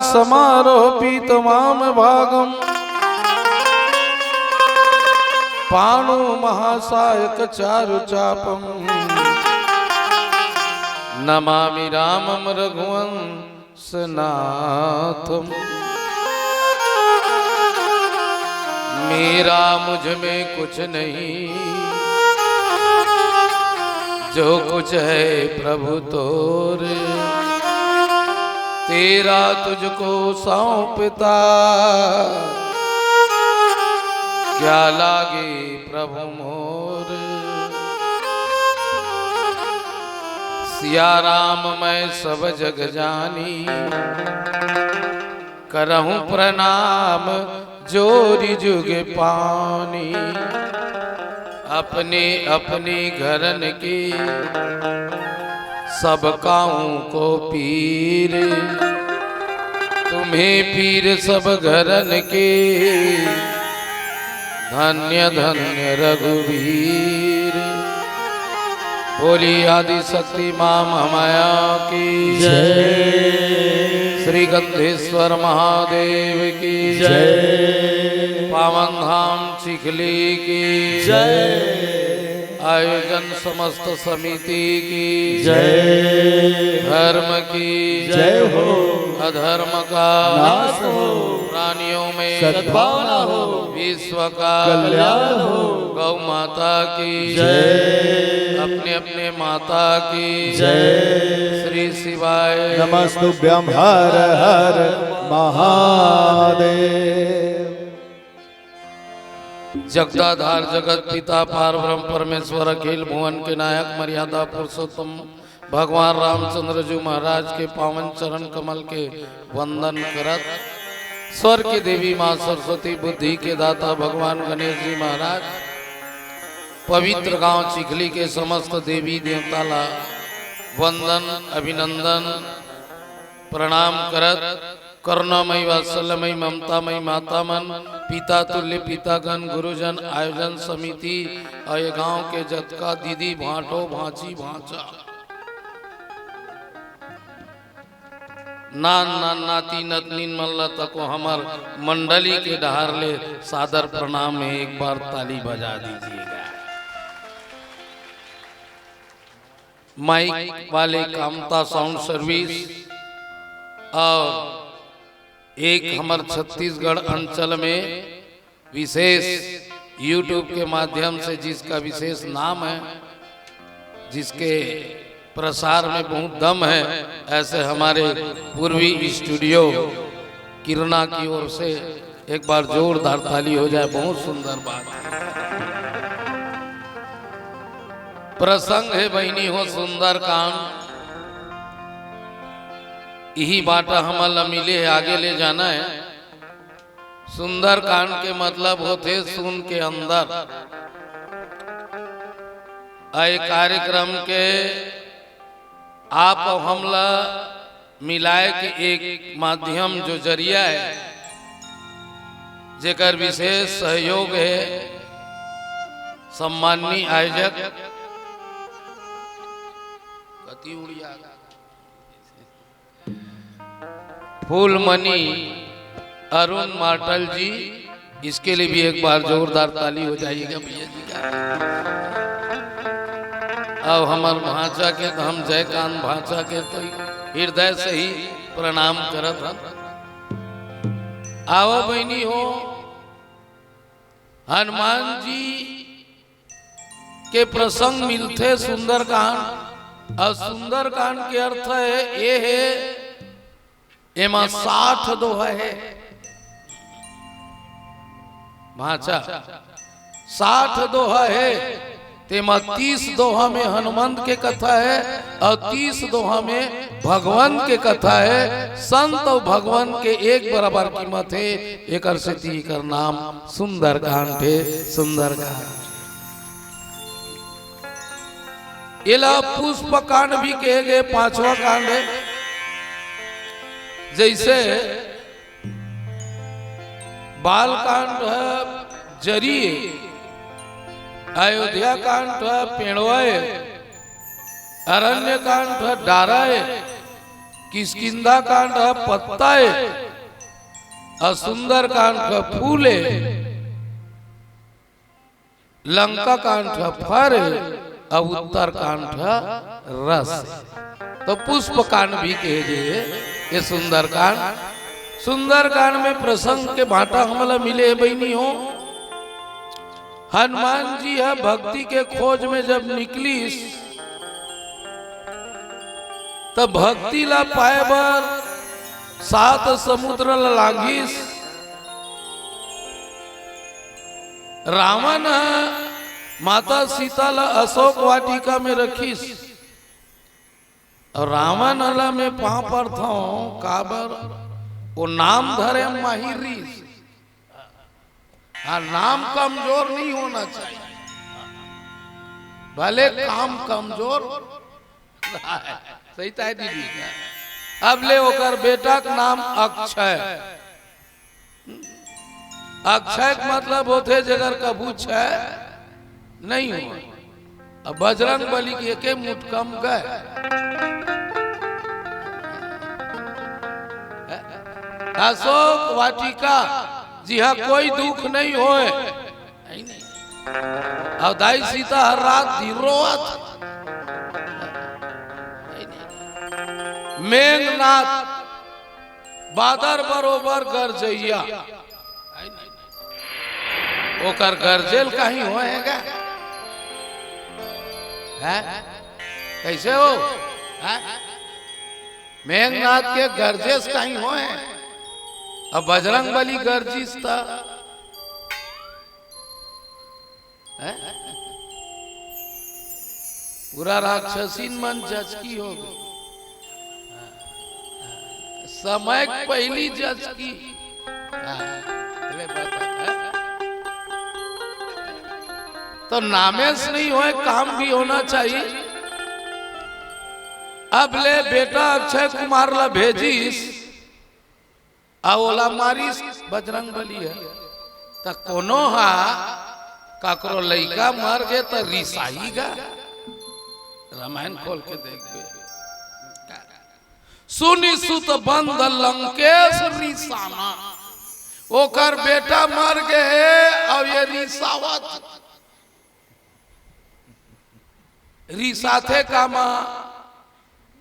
समारोपीतमाम भागम पाणो महासायक चारु चापम नमामि रामम रघुवंशनाथम। मेरा मुझ में कुछ नहीं, जो कुछ है प्रभु तोरे, तेरा तुझको सौंपता, क्या लागे प्रभु मोर। सिया राम मैं सब जग जानी, करहूं प्रणाम जोरी जुग पानी। अपने अपने घरन के सब काऊ को पीर, तुम्हें पीर सब घरन के, धन्य धन्य रघुवीर। बोली आदि शक्ति मां माया की जय, श्री गंधेश्वर महादेव की जय, पावन धाम चिखली की जय, आयोजन समस्त समिति की जय, धर्म की जय हो, अधर्म का नाश हो, प्राणियों में सद्भावना हो, विश्व का कल्याण हो। गौ माता की जय, अपने अपने माता की जय। श्री शिवाय नमस्तुभ्यं हर हर महादेव। जगदाधार जगत पिता पारब्रह्म परमेश्वर अखिल भुवन के नायक मर्यादा पुरुषोत्तम भगवान रामचंद्र जी महाराज के पावन चरण कमल के वंदन करत, स्वर की देवी माँ सरस्वती बुद्धि के दाता भगवान गणेश जी महाराज, पवित्र गांव चिखली के समस्त देवी देवता ला वंदन अभिनंदन प्रणाम करत, करुणामयी वात्सल्यमयी ममतामयी माता मन, पिता तुल्य पितागण, गुरुजन, आयोजन समिति और ये गांव के जतका दीदी भाटो भांची भांचा, नान नान नाती नतनीन मल्ला तको हमार मंडली के डहार ले सादर प्रणाम में एक बार ताली बजा दीजिएगा। माइक वाले कामता साउंड सर्विस और एक हमारे छत्तीसगढ़ अंचल में विशेष यूट्यूब के माध्यम से जिसका विशेष नाम है, जिसके प्रसार में बहुत दम है, ऐसे हमारे पूर्वी स्टूडियो किरणा की ओर से एक बार जोरदार ताली हो जाए, बहुत सुंदर बात है। प्रसंग है बहनी हो सुंदर कांड, यही बाटा हमारा मिले है, आगे ले जाना है। सुंदर कांड के मतलब होते सुन के अंदर। आए कार्यक्रम के आप हमला मिलाए के एक माध्यम जो जरिया है, जेकर विशेष सहयोग है सम्माननीय आयोजक फूलमणि अरुण मार्टल जी, इसके लिए भी एक बार जोरदार ताली हो जाएगा भैया जी का। अब हमारे भांचा के तो हम जयकांत भांचा के तो हृदय से ही प्रणाम करत हम। आओ बहनी हो, हनुमान जी के प्रसंग मिलते सुंदरकांड, और सुंदरकांड के अर्थ है ये है एमा 60 दोहा है भाचा, 60 दोहा है, तेमा 30 दोहा में हनुमंत के कथा है और 30 दोहा में भगवान के कथा है। संत और भगवान के एक बराबर कीमत है, एक अर्षति कर नाम सुंदरकांड है। सुंदरकांड इला पुष्प कांड भी कहे गए, 5वां कांड है। जैसे बाल कांड है जरी, अयोध्या कांड है पेड़वाए, अरण्य कांड है डाराए, किष्किंधा कांड है पत्ता है और सुंदर कांड का फूल है, लंका कांड का फर है और उत्तर कांड का रस है। तो पुष्प कांड भी कहे जे ये सुंदर कांड। सुंदर कांड में प्रसंग के भाटा हमला मिले बहनी हो। हनुमान जी है भक्ति के खोज में जब निकली तब भक्ति ला पाए बर 7 समुद्र लांघिस। रावण माता सीता ला अशोक वाटिका में रखीस और रावण अला में पा पर था काबर वो नाम धरे माहिरी। हाँ, नाम कमजोर नहीं होना चाहिए, भले काम कमजोर सही ताई दीदी। अब ले ओकर बेटा का नाम अक्षय। अक्षय का मतलब होते जगर कबू छय नहीं हो। अब बजरंग बली के एके मुठ कम गए। अशोक वाटिका जी हाँ, कोई दुख नहीं होए। और दाई सीता हर रात रोवत। मेघनाथ बादर बरोबर गरजैया ओकर गरजेल कहीं होएगा है? कैसे हो है? मेघनाथ के गरजेस कहीं होए। अब बजरंग बली गर्जिस था पूरा राक्षसीन मन जचकी हो गई। समय पहली जचकी तो नामेश नहीं होए, काम भी होना चाहिए। अब ले बेटा अक्षय कुमार ला भेजिस ओला मारिस बजरंग बली है तो कोनो हा काकरो लइका मर गए तो रिसाई गा। रामायण खोल के देखबे। सुनी सुत बंद लंकेश रिसाना, ओकर बेटा मर गए और ये रिसावत रिसाथे कामा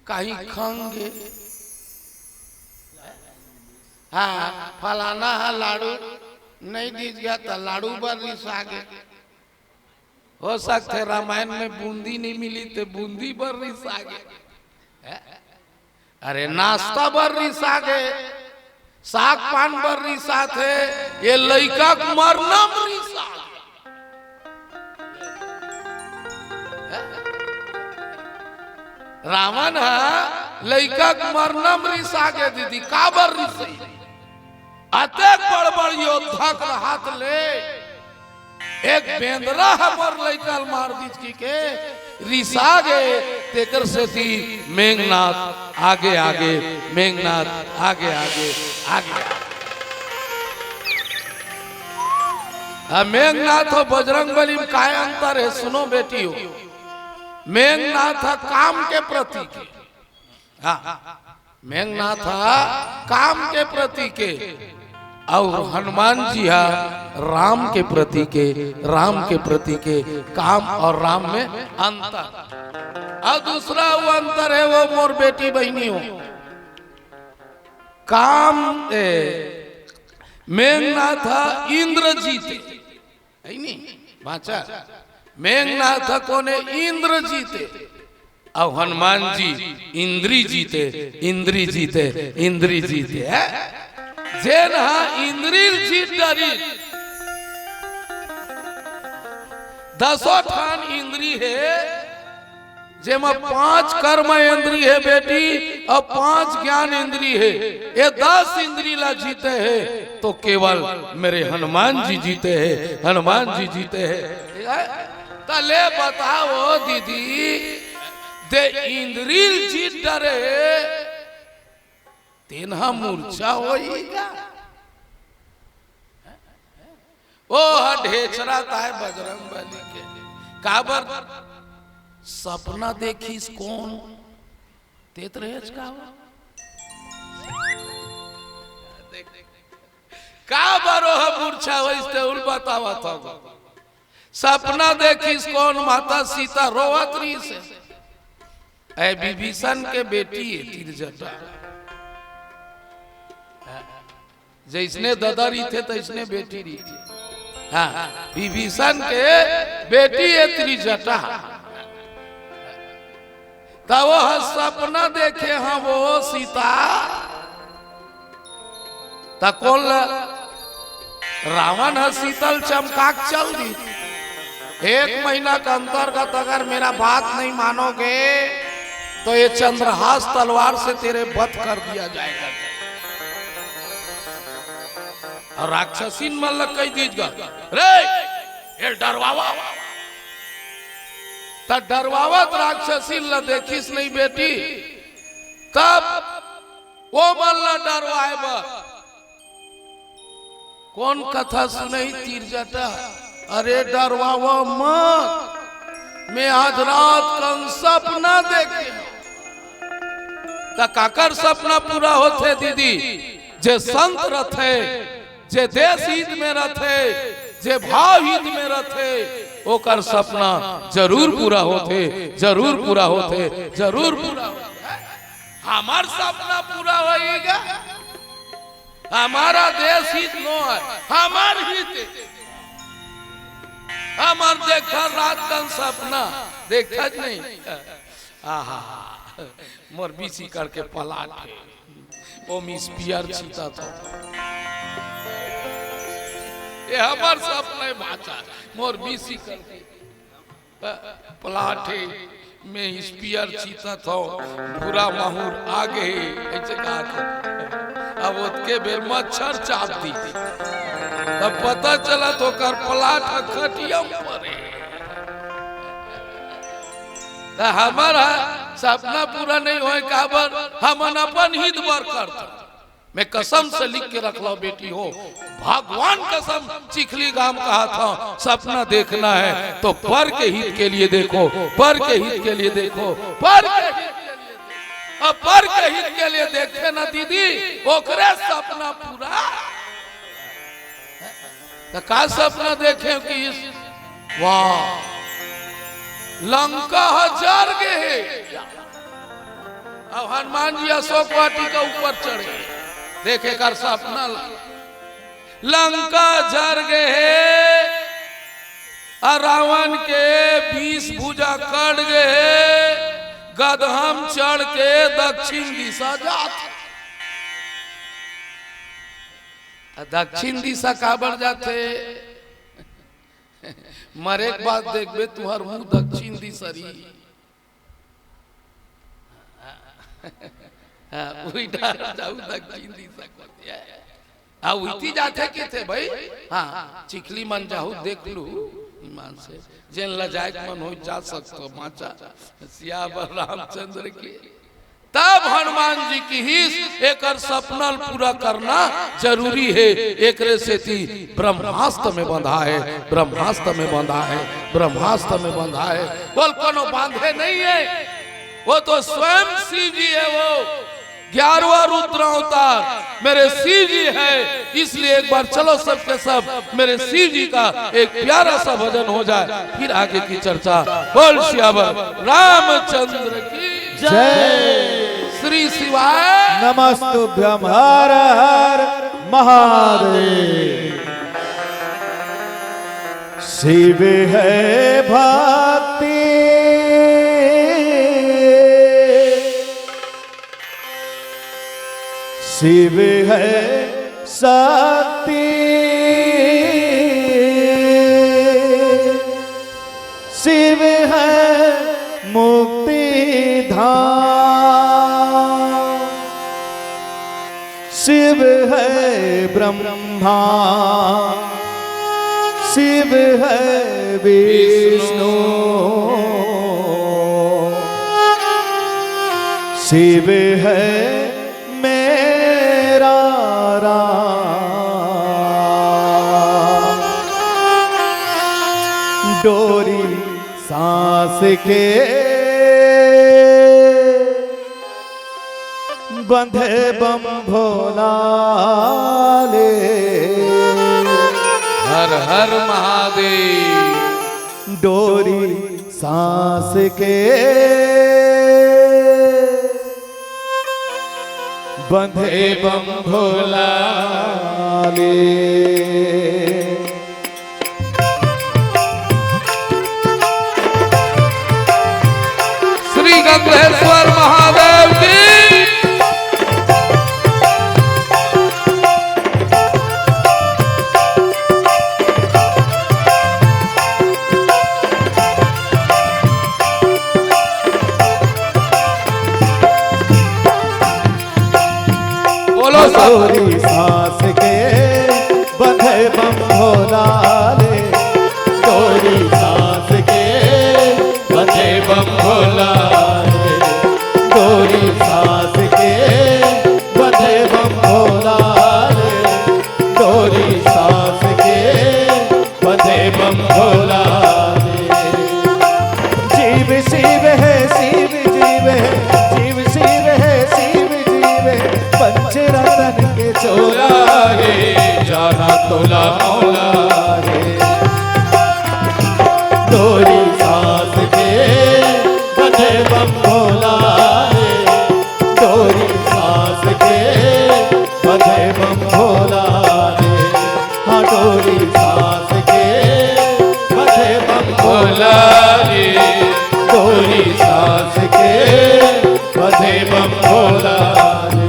कहीं खंगे। हाँ, फलाना है लाड़ू नहीं दीज गया तो लाड़ू पर रिसा गए। हो सकते रामायण में बूंदी नहीं मिली तो बूंदी पर रिसा गए। अरे नाश्ता पर रिसा गए, साग पान पर रिसा थे, ये लइका मरना रिसा। रावण है लइका मरना रिसा के दीदी काबर रिसई। अतेक बड़ बड़ योद्धा का हाथ ले एक बेंदरा हमर लइका मार दीज के रिसा गए। तेकर से थी मेघनाथ आगे आगे, मेघनाथ आगे आगे आगे। मेघनाथ और बजरंग बली में काय अंतर है सुनो बेटियों। मेघनाथ काम के प्रतीक, हाँ मेघनाथ काम के प्रतीक और हनुमान जी हा राम के प्रतीक, राम के प्रतीक। काम और राम में अंतर। और दूसरा वो अंतर है वो मोर बेटी बहनी हो। काम मेघनाथ इंद्र जीते है नहीं बाचा। मेघनाथ कोने इंद्र जीते और हनुमान जी इंद्री जीते, इंद्री जीते, इंद्री जीते है। जेन इंद्री जीत डरी 10 ठान इंद्री है, जेमा 5 कर्म इंद्री है बेटी और 5 ज्ञान इंद्री है। ये 10 इंद्री ला जीते हैं तो केवल मेरे हनुमान जी जीते हैं, हनुमान जी जीते हैं। तले बताओ दीदी दे इंद्रिल जीत डरे तेना मूर्छा होएगा। ओ ढेचरा ताए बजरंग बली के काबर सपना देखीस कौन तेत रहेच का का बरो है मूर्छा वैसे उल बतावा था सपना देखिस कौन माता सीता रोवत रही से ऐ विभीषण के बेटी है तिरजटा जैसने ददारी थे तो इसने बेटी रही थी। हाँ विभीषण के बेटी है त्रिजटा तो वो सपना देखे हाँ वो सीता तो कौन रावण है शीतल चमकाक चल दी 1 महीना का अंतर्गत अगर मेरा बात नहीं मानोगे तो ये चंद्रहास तलवार से तेरे वध कर दिया जाएगा। और राक्षसीन मल्ल कही दीजगा रे ये डरवावा तब डरवावत राक्षसीन ल देखिस नहीं बेटी तब वो मल्ल डरवाए कौन कथा सुनई तिरजटा अरे डरवावा मत मैं आज रात कल सपना देखे काकर सपना पूरा होते दीदी जे संत रथे जे देश हित में रथे जे भाव हित में रथे ओकर सपना जरूर पूरा होते जरूर पूरा होते जरूर पूरा होते। हमार सपना पूरा होएगा हमारा देश हित नो है हमार हित हमार देखा रात का सपना देखा नहीं आहा मोर बीसी करके पलाट ओ मिस पियर चीता था ये हमार सपना बाचा मोर बीसी करके पलाटे में स्पीयर चीता था पूरा माहौर आगे ऐसे कहा अब उसके बेर मच्छर चाप दी तब पता चला तो कर पलाट खटियम परे हमारा सपना पूरा नहीं होए काबर हम अपन हित बर करते मैं कसम से लिख के रख लो बेटी हो भगवान कसम चिखली गांव कहा था सपना देखना है तो पर के हित के लिए देखो पर के हित के लिए देखो पर के हित के लिए अब पर के हित के लिए देखे ना दीदी ओकरे सपना पूरा तो का सपना देखे कि वाह लंका हजार गए अब हनुमान जी अशोक वाटिका ऊपर चढ़े देखे कर सपना लंका जर गए रावण के 20 भुजा कट गए गदहम चढ़ के दक्षिण दिशा जात दक्षिण दिशा काबर जाते मरे के बाद देखबे तुहर मुंह दक्षिण दिशा रही दक्षिण दिशा उठी जाते के थे भाई हाँ चिखली मन जाहू देख लू ईमान से जेन लजाए मन हो जा सकते माचा सियावर रामचंद्र के तब हनुमान जी की हिस एकर सपना पूरा करना जरूरी है एक से थी ब्रह्मास्त्र में बंधा है ब्रह्मास्त्र में बंधा है ब्रह्मास्त्र में बंधा है बोल कोनो बांधे नहीं है वो तो स्वयं शिव जी है वो 11वां रुद्र अवतार मेरे शिव जी है इसलिए एक बार चलो सबके सब मेरे शिव जी का एक प्यारा सा भजन हो जाए फिर आगे की चर्चा बोल श्यावर रामचंद्र की जय श्री शिवाय नमस्तुभ्यं हर हर महादेव शिव है भक्ति शिव है शक्ति शिव है मुक्ति धाम शिव है ब्रह्मा शिव है विष्णु शिव है मेरा राम डोरी सांस के बंधे बम भोला हर हर महादेव। डोरी सांस के बंधे बम भोला ले। श्री गंगेश्वर महादेव की डोरी सांस के बंधे बम भोला ले। डोरी सांस के बंधे बम भोला ले। डोरी सांस के बंधे बम भोला ले। डोरी सांस के बंधे बम भोला ले। जीव शिव है शिव जीव है जीव शिव है शिव जीव है पंचरतन के चोला रे जाना तोला मौला रे। डोरी सांस के बंधे बम भोला रे। डोरी सांस के बंधे बम भोला रे। हाँ डोरी सांस के बंधे बम भोला रे। डोरी सांस के बंधे बम भोला रे।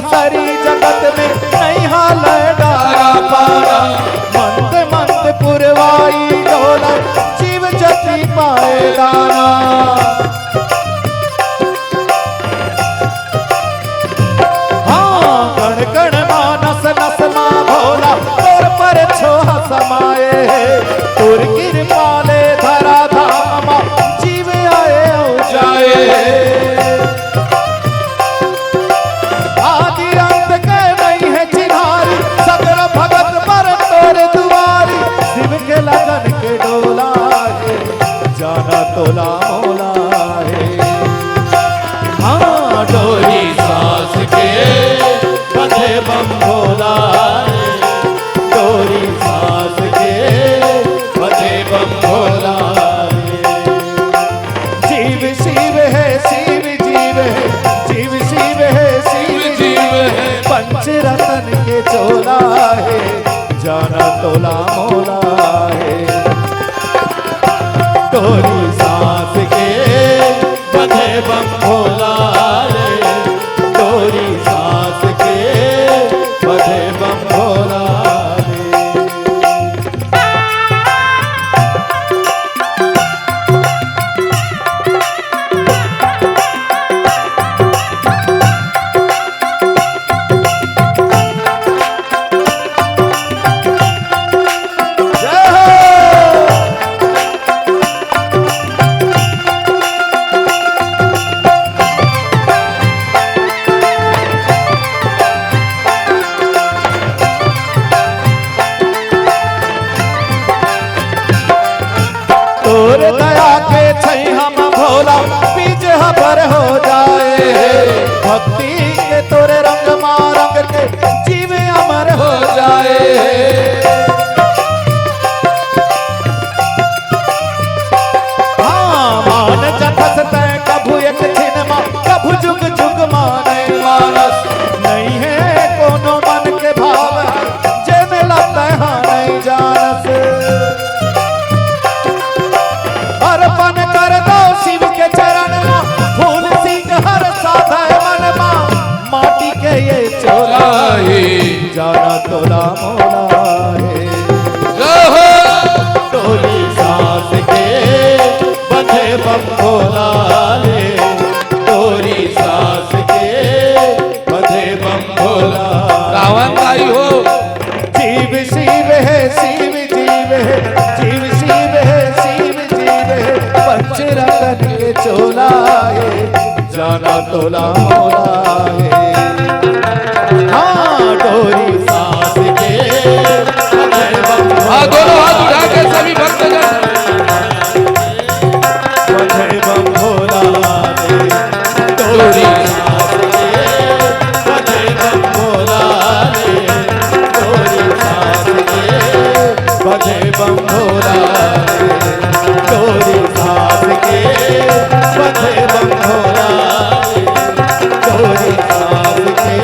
सारी जगत में नहीं हाल डारा पारा। मंद मंद पुरवाई डोला जीव जति पाए दाना। हाँ कण कण मानस नस मा भोला तोर पर छोहा समाए। तोर कृपाले धरा धामा जीव आए हो जाए। लगन के डोला है जाना तोला मौला है। हाँ डोरी सांस के बंधे बम भोला है। डोरी सांस के बंधे बम भोला है। जीव शिव है शिव जीव है जीव शिव है शिव जीव है पंचरतन के चोला है जाना तोला मौला है। डोरी सांस के बंधे बम भोला रे। डोरी सांस के बंधे बम भोला रे। तोर दया के छै हम भोला बीज हबर हो जाए। भक्ति के तोरे रंग मारंग के जीव अमर हो जाए। हाँ मान जखस तै कभू एक छिन मा कभू जुग जुग माने मानस। नहीं है कोनो मन के भाव जे में लगता है हाँ नहीं जानस। अर्पण कर दो शिव के चरण में फूल सिंह हर साधय मन मा। माटी के ये चोला है जाना तोला मौला है। डोरी सांस के बंधे बम भोला ले। डोरी सांस के बंधे जाना तोला मोला है। हाँ डोरी सास के बंधे बम हाँ दोनों हाथ उठा के सभी भक्तजन बंधे बम भोला रे। डोरी सास के बंधे बम भोला रे। डोरी सास के बंधे बम भोला रे। डोरी सास के बंधे बम भोला रे। डोरी सास के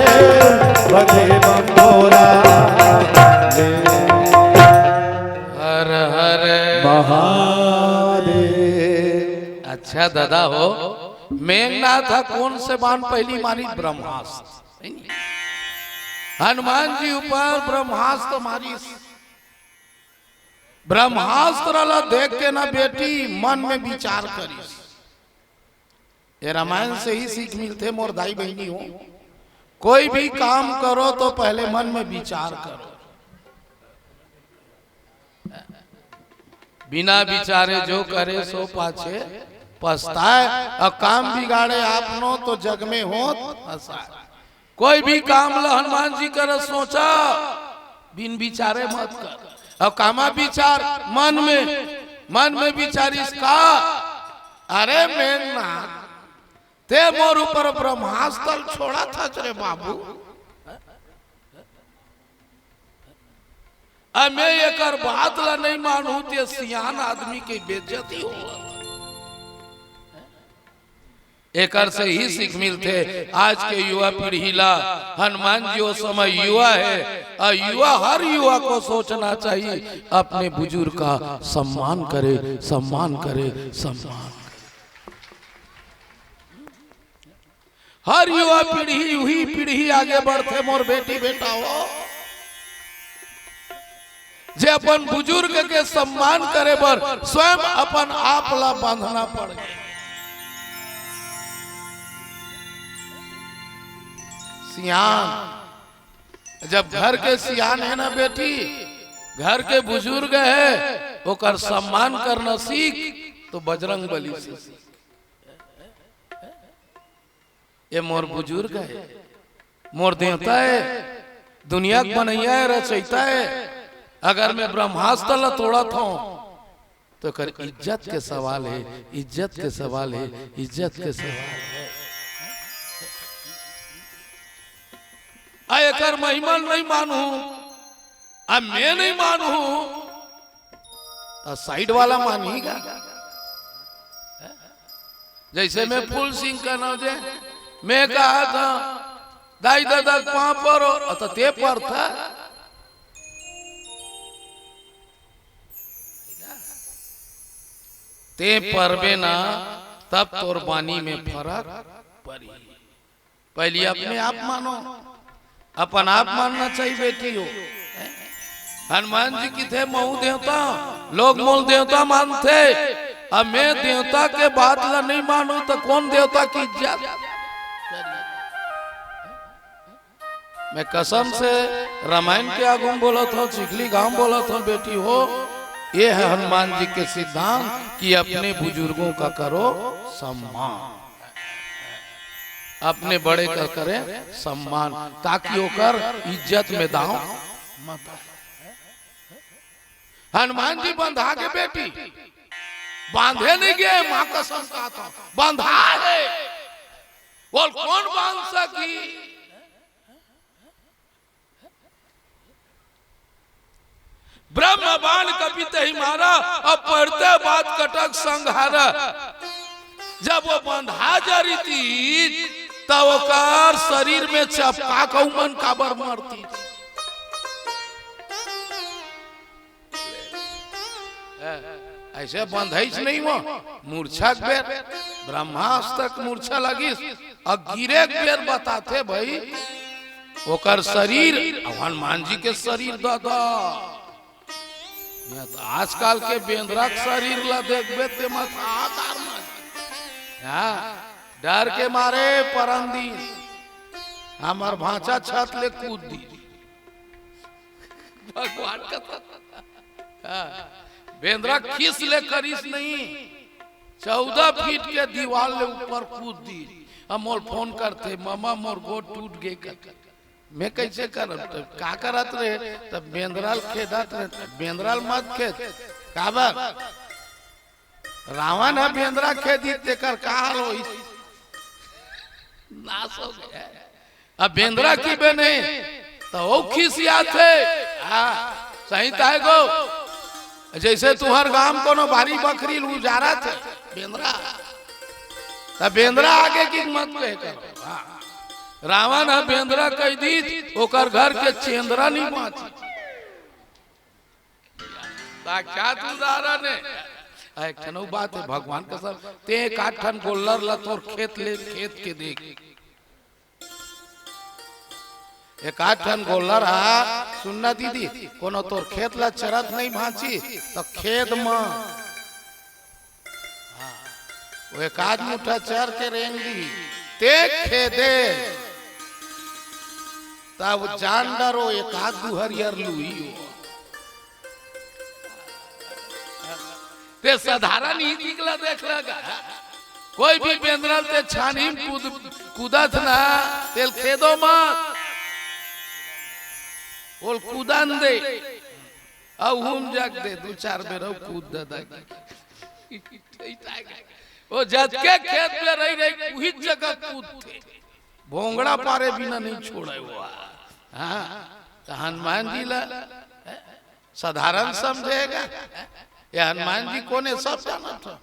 बंधे बम भोला रे। हर हर महादेव। अच्छा दादा हो मेघनाथ कौन से बाण पहली मारी ब्रह्मास्त्र हनुमान जी ऊपर ब्रह्मास्त्र मारी ब्रह्मास्त्र ला देख के ना बेटी मन में विचार करी ये रामायण से ही सीख मिलते मोर दाई बहनी हो कोई भी काम करो तो पहले मन में विचार करो बिना विचारे जो करे सो पाछे पछताए और काम बिगाड़े आपनो तो जग में हो हंसाए कोई भी काम ला हनुमान जी कर सोचा बिन विचारे मत कर और कामा विचार मन में विचारिस का अरे मेघनाथ ते मोर ऊपर ब्रह्मास्त्र छोड़ा था रे बाबू मैं एक बात ला नहीं मानू ते सियान आदमी की बेइज्जती हो एक से ही सीख मिलते आज के युवा पीढ़ी ला हनुमान जी वो समय युवा है और युवा हर युवा को सोचना चाहिए अपने बुजुर्ग का सम्मान करे सम्मान करे सम्मान हर युवा पीढ़ी हुई पीढ़ी आगे बढ़ते मोर बेटी बेटा हो जे अपन बुजुर्ग के सम्मान करे बर स्वयं अपन आप ला बांधना पड़े सियान जब घर के सियान है ना बेटी घर के बुजुर्ग है ओकर सम्मान करना सीख तो बजरंग बली से सीख ये मोर बुजुर्ग है मोर देवता है दुनिया को बनैया है रचयिता है अगर मैं ब्रह्मास्त्र ला तोड़ा था तो कर इज्जत के सवाल है इज्जत के सवाल है इज्जत के सवाल है एकर महिमा नहीं मानू अब मैं नहीं मानू तो साइड वाला मानेगा जैसे मैं फूल सिंह का नाम दे मैं कहा था दाई दादा पां पर तो ते पर था ते परबे ना तब तोर बानी में फर्क पड़ी पहले अपने आप मानो अपन आप मानना चाहिए बेटी हो हनुमान जी की थे महू देवता लोग मूल देवता मानते अब मैं देवता के बात ला नहीं मानू तो कौन देवता की इज्जत मैं कसम से रामायण के आगू बोला था चिखली गांव बोला था बेटी हो ये है हनुमान जी के सिद्धांत कि अपने बुजुर्गों का करो सम्मान अपने बड़े का करें सम्मान ताकि होकर इज्जत में दांव मत हनुमान जी बंधा के बेटी बांधे नहीं गए मां कसम खाता बंधा है बोल कौन बांध सकी ब्रह्म बाण कपित ही मारा अब पढ़ते बात कटक संघारा जब वो बंधा जरी थी तब ओकर शरीर में चपका के मन काबर मरती ऐसे बंधैस नहीं वो मूर्छा बेर ब्रह्मास्त्र तक मूर्छा लगी और गिरे बेर बताते भाई ओकर शरीर हनुमान जी के शरीर दादा तो आजकल के बेंद्रक शरीर ला देखबे ते माथा डर के मारे परंदी हमार भांचा छत ले कूद दी भगवान का बेंद्रा खीस ले करीस नहीं 14 फीट के दीवार ले ऊपर कूद दी। हम मोर फोन करते मामा मोर गोड़ टूट गए कर मैं कैसे करब तो का करत रहे तब बेंद्राल खेदत रहे बेंद्राल मत खेद काबर रावण है बेंद्रा खेदी तेकर का हाल होई नाश हो गया। अब बेंद्रा की बने तो वो खिसिया थे सही ताए गो जैसे तुहर गांव कोनो भारी बकरी उजारा थे बेंद्रा तब बेंद्रा आगे की मत कहे करो। रावण है बेंद्रा कह दी ओकर घर के चेंद्रा नहीं बाँची साक्षात उदाहरण है। एक ठनौ बात है भगवान का सब ते एक आठ ठन गोल्लर ला तोर खेत ले खेत के देख एक आठ ठन गोल्लर हा सुनना दीदी कोनो तोर खेत ला चरत नहीं भांची तो खेत में वो एक आध मुठा चर के रेंगी ते खेदे तब जान डरो एक आध दुहरियर लुई ते साधारण ही निकला देख लगा कोई भी बेंद्रल ते छानी कूदत ना तेल खेदो मत बोल कूदन दे अब हम जाग दे दो चार बेर कूद दे वो जज के खेत में रही रही वही जगह कूदते भोंगड़ा पारे बिना नहीं छोड़े हुआ। हाँ तो हनुमान जी ला साधारण समझेगा ये हनुमान जी कोने सब जाना था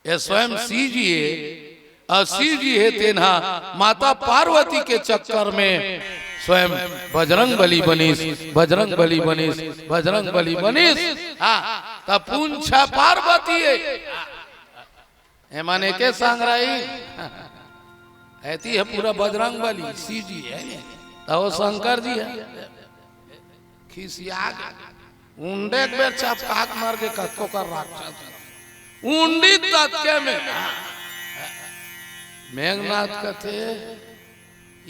ये स्वयं सी जी है और सी जी है तेना माता पार्वती के चक्कर में स्वयं बजरंग बली बनीस बजरंग बली बनीस बजरंग बली बनीस। हाँ तब पूंछा पार्वती है माने के सांग रही ऐती है पूरा बजरंग बली सी जी है तो शंकर जी है खिसिया उंडे एक बेर चपकाक मार के कत्को कर राक्षस उंडी तत्के में मेघनाथ कथे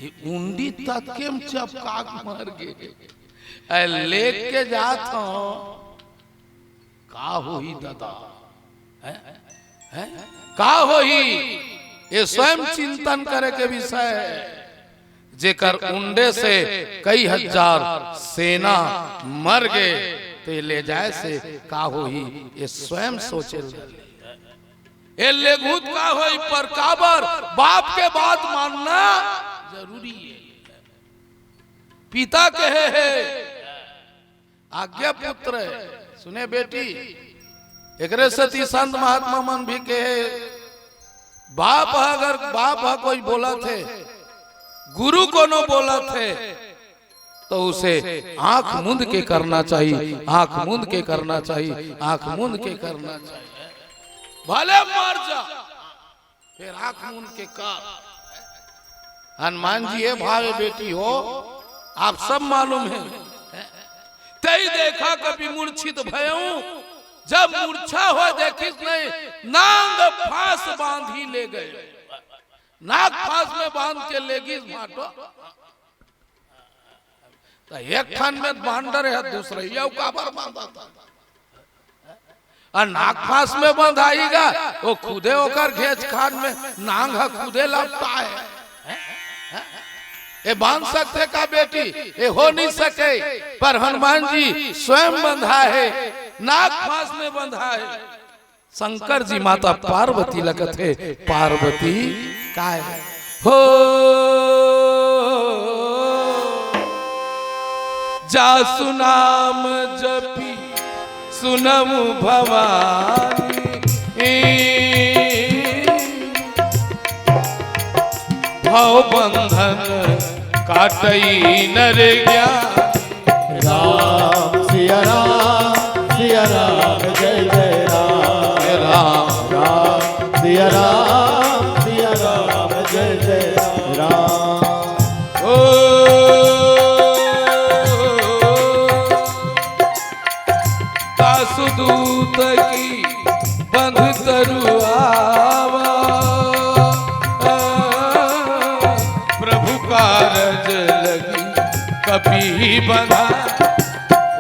ये उंडी तत्के में चपकाक मार के लेके जात हूं का होई दादा है का होई ये स्वयं चिंतन करे के विषय है जेकर उंडे से कई हजार सेना मर गए तो ले जाए से का होई ये स्वयं सोचे ये लेगूत का होई पर काबर बाप के बात मानना जरूरी है। पिता कहे है आज्ञा पुत्र है सुने बेटी एकरे सती संत महात्मा मन भी कहे बाप अगर बाप कोई बोला थे गुरु को न बोला थे तो उसे आंख मूंद के करना चाहिए आंख मूंद के करना चाहिए आंख मूंद के करना चाहिए भले मर जा फिर आंख मूंद के कर। हनुमान जी ये भावे बेटी हो आप सब मालूम है तई देखा कभी मूर्छित भयऊ जब मूर्छा हो देखिस नहीं नांग फांस बांधी ले गए नाग फांस में बांध के लेगिस माटो तो एक खान में बांधर है दूसरे ये काबर बांधा था और नाग फांस में बंधाईगा वो खुदे होकर घेच खान में नांग खुदे लगता है ये बांध सकते का बेटी ये हो नहीं सके पर हनुमान जी स्वयं बंधा है नाग फांस में बंधा है। शंकर जी माता पार्वती लगत है पार्वती काय हो जा सुनाम जपी सुनमु भवानी भव बंधन काटई नर ज्ञान राम सिया राम जय जय राम राम सिया राम जय जय राम। ओ दासुदूत की बंध तरुआवा प्रभु कारज लगी कभी बंधा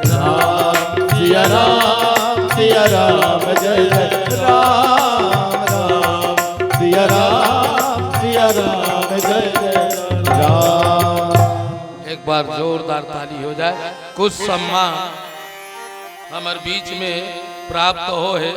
राम सिया राम सिया राम जय जय राम राम सिया राम जय जय राम। एक बार जोरदार ताली हो जाए। कुछ सम्मान हमारे बीच में प्राप्त हो है।